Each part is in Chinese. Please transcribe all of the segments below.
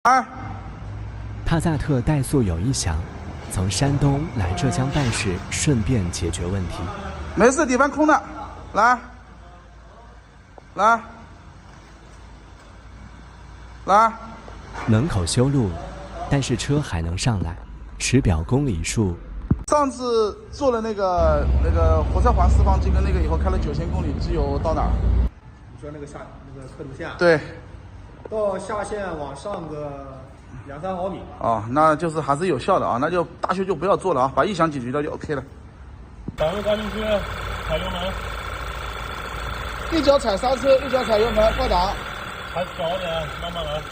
哎，帕萨特怠速有异响，从山东来浙江办事，顺便解决问题。没事，底盘空的，来，门口修路，但是车还能上来，持表公里数。上次做了那个活塞环四方机跟那个以后，开了9000公里，机油到哪儿？你说那个刻度线？对。到下线往上个2-3毫米。哦，那就是还是有效的啊，那就大修就不要做了啊，把异响解决掉就 OK 了。赶紧去踩油门，一脚踩刹车，一脚踩油门，挂档。还小点，慢慢来。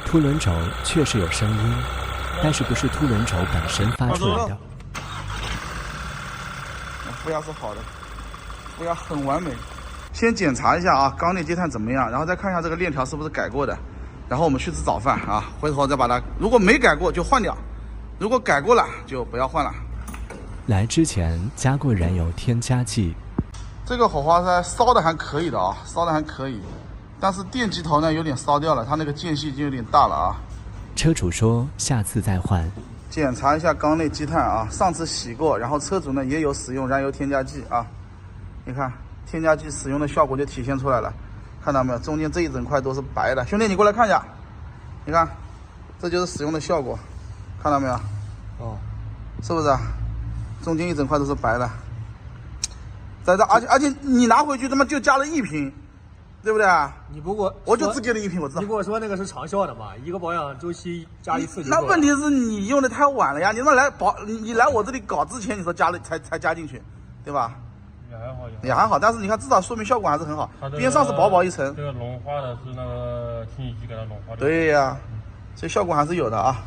凸轮轴确实有声音，但是不是凸轮轴本身发出来的。负压是好的，负压很完美。先检查一下啊，缸内积碳怎么样，然后再看一下这个链条是不是改过的，然后我们去吃早饭啊，回头再把它，如果没改过就换掉，如果改过了就不要换了。来之前加过燃油添加剂。这个火花塞烧的还可以的啊，烧的还可以，但是电机头呢有点烧掉了，它那个间隙已经有点大了啊。车主说下次再换。检查一下缸内积碳啊，上次洗过，然后车主呢也有使用燃油添加剂啊，你看添加剂使用的效果就体现出来了，看到没有？中间这一整块都是白的，兄弟你过来看一下，你看，这就是使用的效果，看到没有？哦，是不是？中间一整块都是白的，在这，而且你拿回去他妈就加了1瓶，对不对？你不过我就只给了1瓶，我知道。你跟我说那个是长效的嘛，一个保养周期加一次就够了。那问题是你用的太晚了呀！你他妈你来我这里搞之前，你说加了才加进去，对吧？也还好，但是你看至少说明效果还是很好。边上是薄薄一层。这个融化的是那个清洗剂给它融化的。对呀，所以效果还是有的啊。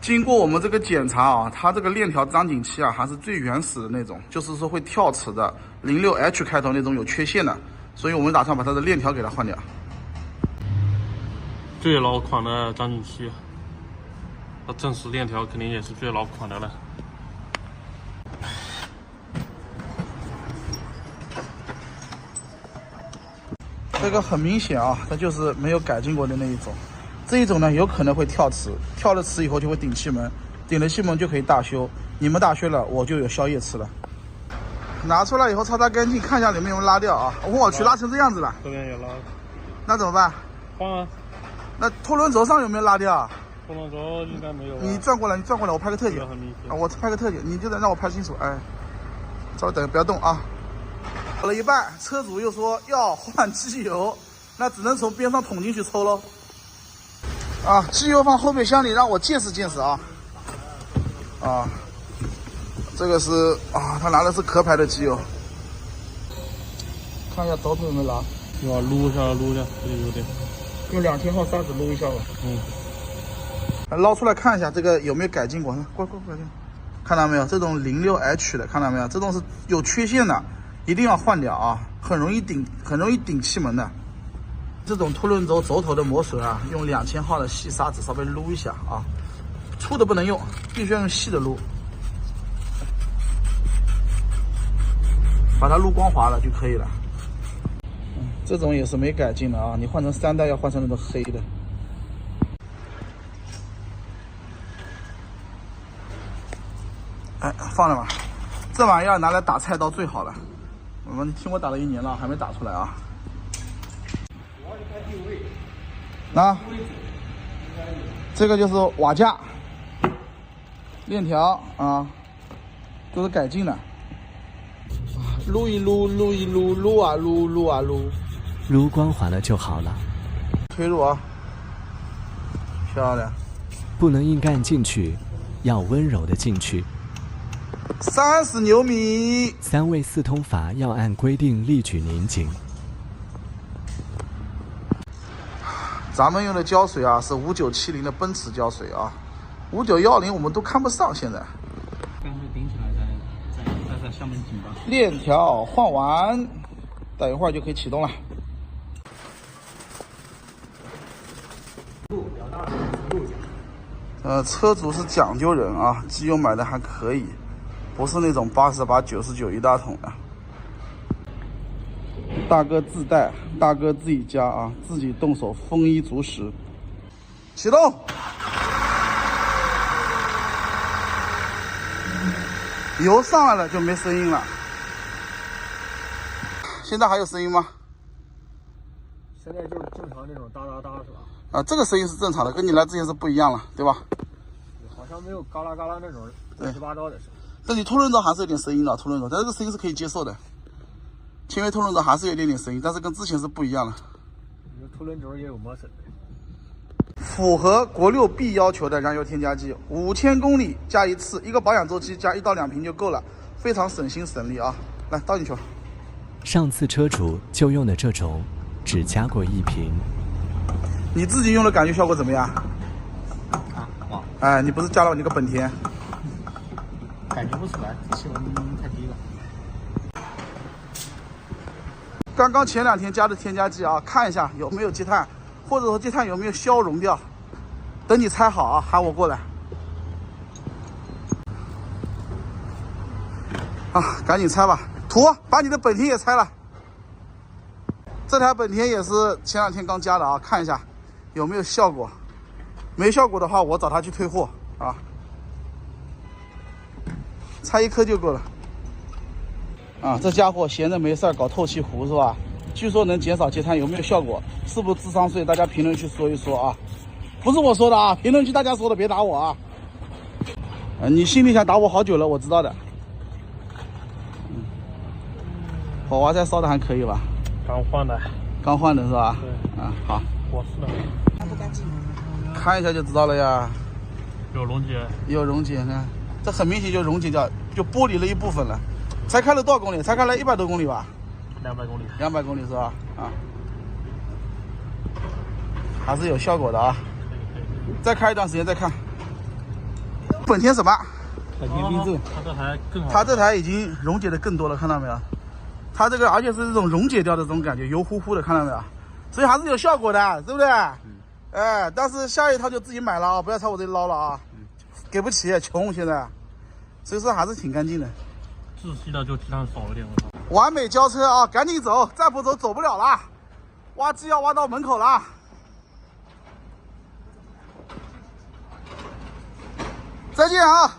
经过我们这个检查啊，它这个链条张紧器啊，还是最原始的那种，就是说会跳齿的06H 开头那种有缺陷的，所以我们打算把它的链条给它换掉。最老款的张紧器，它正时链条肯定也是最老款的了。这个很明显啊，它就是没有改进过的那一种。这一种呢，有可能会跳齿，跳了齿以后就会顶气门，顶了气门就可以大修。你们大修了，我就有宵夜吃了。拿出来以后擦干净，看一下里面有没有拉掉啊！我去，拉成这样子了。这边也拉。那怎么办？换啊。那拖轮轴上有没有拉掉啊？拖轮轴应该没有。你转过来，我拍个特写。很明显。啊，我拍个特写，你就得让我拍清楚。哎，稍微等，不要动啊。搞了一半，车主又说要换机油，那只能从边上捅进去抽喽。啊，机油放后备箱里，让我见识见识啊！啊，这个是啊，他拿的是壳牌的机油，看一下头有没有拉。要撸一下，这里有点。用2天号砂纸撸一下吧。捞出来看一下这个有没有改进过。过，看到没有？这种06H 的，看到没有？这种是有缺陷的，一定要换掉啊，很容易顶气门的。这种凸轮轴轴头的磨损啊，用2000号的细砂纸稍微撸一下啊，粗的不能用，必须要用细的撸，把它撸光滑了就可以了。这种也是没改进的啊，你换成3代要换成那种黑的。哎，放着吧，这玩意儿拿来打菜刀最好了。你听我打了1年了，还没打出来啊。那这个就是瓦架、链条啊，都是改进的。撸一撸，撸啊撸，撸光滑了就好了。推入啊，漂亮。不能硬干进去，要温柔的进去。30牛米。3位4通阀要按规定力矩拧紧。咱们用的胶水啊是5970的奔驰胶水啊，5910我们都看不上现在。干脆顶起来再下面紧吧。链条换完，等一会儿就可以启动了。车主是讲究人啊，机油买的还可以，不是那种88、99一大桶的。大哥自带，大哥自己加啊，自己动手丰衣足食。启动。油上来了就没声音了。现在还有声音吗？现在就是正常这种哒哒哒是吧？啊，这个声音是正常的，跟你来之前是不一样了，对吧？好像没有嘎啦嘎啦那种乱七八糟的声音。但你凸轮轴还是有点声音的，凸轮轴，但这个声音是可以接受的。前面凸轮轴还是有一点点声音，但是跟之前是不一样的。你说凸轮轴也有磨损的。符合国六 B 要求的燃油添加剂，5000公里加一次，一个保养周期加1到2瓶就够了，非常省心省力啊！来倒进去吧。上次车主就用的这种，只加过1瓶。你自己用的感觉效果怎么样？哇，哎，你不是加了你个本田？感觉不出来，气温太低了。刚刚前2天加的添加剂啊，看一下有没有积碳，或者说积碳有没有消融掉。等你拆好啊，喊我过来。啊，赶紧拆吧，图把你的本田也拆了。这台本田也是前2天刚加的啊，看一下有没有效果。没效果的话，我找他去退货啊。拆1颗就够了。啊，这家伙闲着没事儿搞透气壶是吧？据说能减少积碳，有没有效果？是不是智商税？大家评论区说一说啊！不是我说的啊，评论区大家说的，别打我啊！你心里想打我好久了，我知道的。火花塞烧的还可以吧？刚换的。刚换的是吧？对。啊，好。我是的。看一下就知道了呀。有溶解。有溶解，看，这很明显就溶解掉，就剥离了一部分了。才开了多少公里？才开了100多公里吧？200公里。200公里是吧？啊，还是有效果的啊。再开一段时间再看。本田什么？本田缤智。它这台更好。它这台已经溶解的更多了，看到没有？它这个而且是这种溶解掉的这种感觉，油乎乎的，看到没有？所以还是有效果的，对不对？哎，但是下一套就自己买了啊，不要朝我这里捞了啊，给不起，穷现在，所以说还是挺干净的。窒息的就积碳少一点了。完美交车啊，赶紧走，再不走走不了了，挖机要挖到门口了。再见啊！